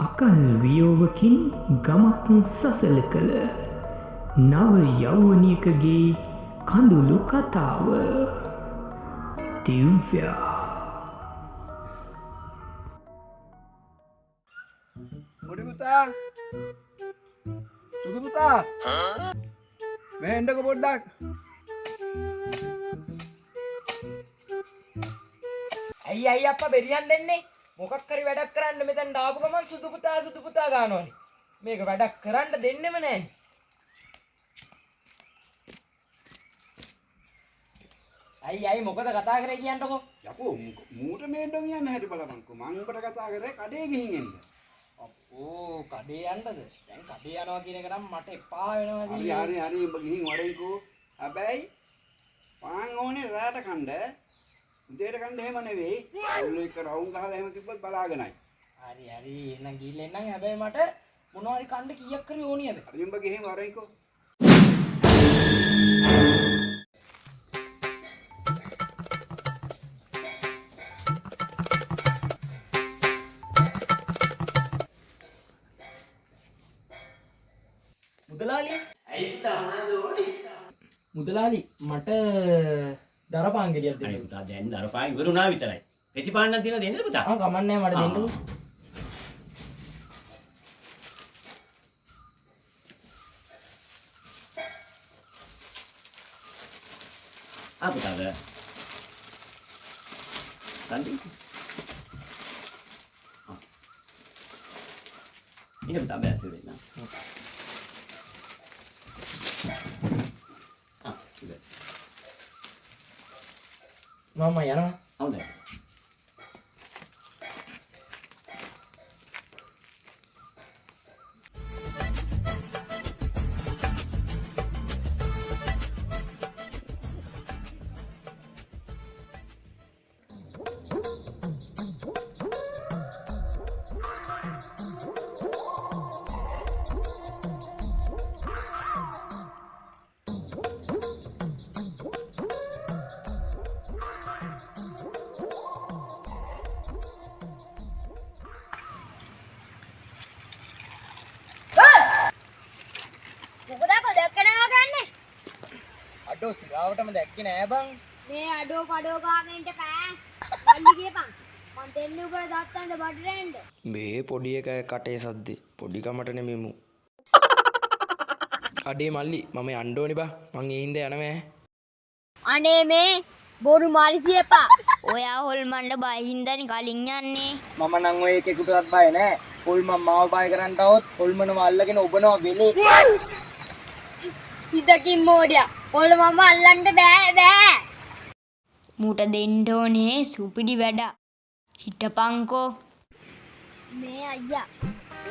අකල් වියෝවකින් ගමක් සසල කළ නව යෞවනියකගේ කඳුළු කතාව දිව්‍යා. Muda putar. Sudah putar. Menda ke bodak. අයි අප්පා බෙරියන් දෙන්නේ මොකක් හරි වැඩක් කරන්න මෙතන දාපු ගමන් සුදු පුතා ගන්නවනේ මේක වැඩක් කරන්න දෙන්නෙම නැහැ අයි මොකද කතා කරේ කියන්නකෝ යකෝ මූට මේඩෝ කියන්න හැටි බලපන්කෝ මං උඹට කතා කරේ කඩේ ගිහින් එන්න අප්පෝ කඩේ යන්නද දැන් කඩේ යනවා කියන එක නම් මට එපා වෙනවා හරි උඹ ගිහින් වරෙන්කෝ හැබැයි පාන් ඕනේ රාට කණ්ඩ උදේට කන්න එහෙම නෙවෙයි. ඔල්ල එක රවුම් ගහලා එහෙම තිබ්බත් බලාගෙනයි. හරි එහෙනම් ගිහින් එන්නම්. හැබැයි මට මොනවා හරි කන්න කීයක් හරි ඕනියද? හරි උඹ ගෙහෙම වරෙන්කෝ. මුදලාලි ඇයි තානද ඕනේ? මුදලාලි මට දරපාන් ගෙඩියක් දෙන්න. අනේ පුතා දැන් දරපාන් ඉවරුණා විතරයි. පෙතිපාන්නක් දින දෙන්නද පුතා? කමන්නේ මට දෙන්නකෝ. පුතාද. කන්දි. ඉන්න පුතා බෑ දෙන්න. ඉතින්. මම යනවා. හොඳයි. අඩෝ සිරාවටම දැක්කේ නෑ බං. මේ අඩෝ පඩෝ ගාගෙන ඉන්න පෑ. වල්ලි ගියපන්. මං දෙන්නේ උඹට දාත්තන්ද බඩරෙන්ද. මේ පොඩි එක කටේ සද්දේ පොඩි කමට නෙමෙමු. අඩේ මල්ලි මම යන්න ඕනේ බා. මං ඒ හින්දා යනවා ඈ. අනේ මේ බොරු මාරිසියපා. ඔයා හොල්මන්ඩ බයින්දනි කලින් යන්නේ. මම නම් ඔය එකෙකුටවත් බය නෑ. හොල්මන් මාව බය කරන්න આવොත් හොල්මනම අල්ලගෙන ඔබනවා වෙලේ. හිතකින් මෝඩයා. ඔල මම අල්ලන්න බෑ. මූට දෙන්න ඕනේ සුපිරි වැඩ. හිටපන්කෝ. මේ අයියා.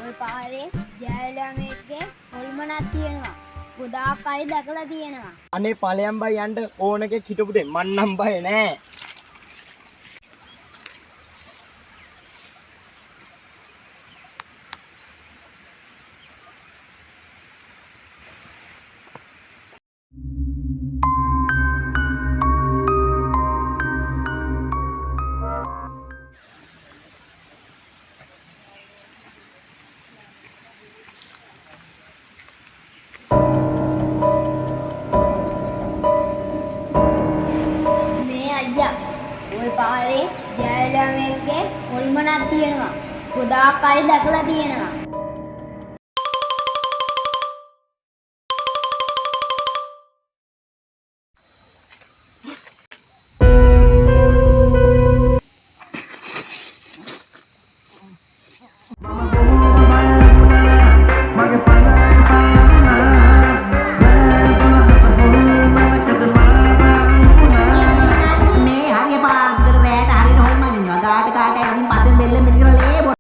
ඔය පාරේ ජයලමේගේ හොල්මනක් තියෙනවා. ගොඩාක් අය දැකලා තියෙනවා. අනේ ඵලයන් බයි යන්න ඕනකෙක් හිටපු දෙ මන් නම් බය නෑ. ඔය පාරේ ජයලමේගේ හොල්මනක් තියෙනවා. ගොඩාක් අය දැකලා තියෙනවා.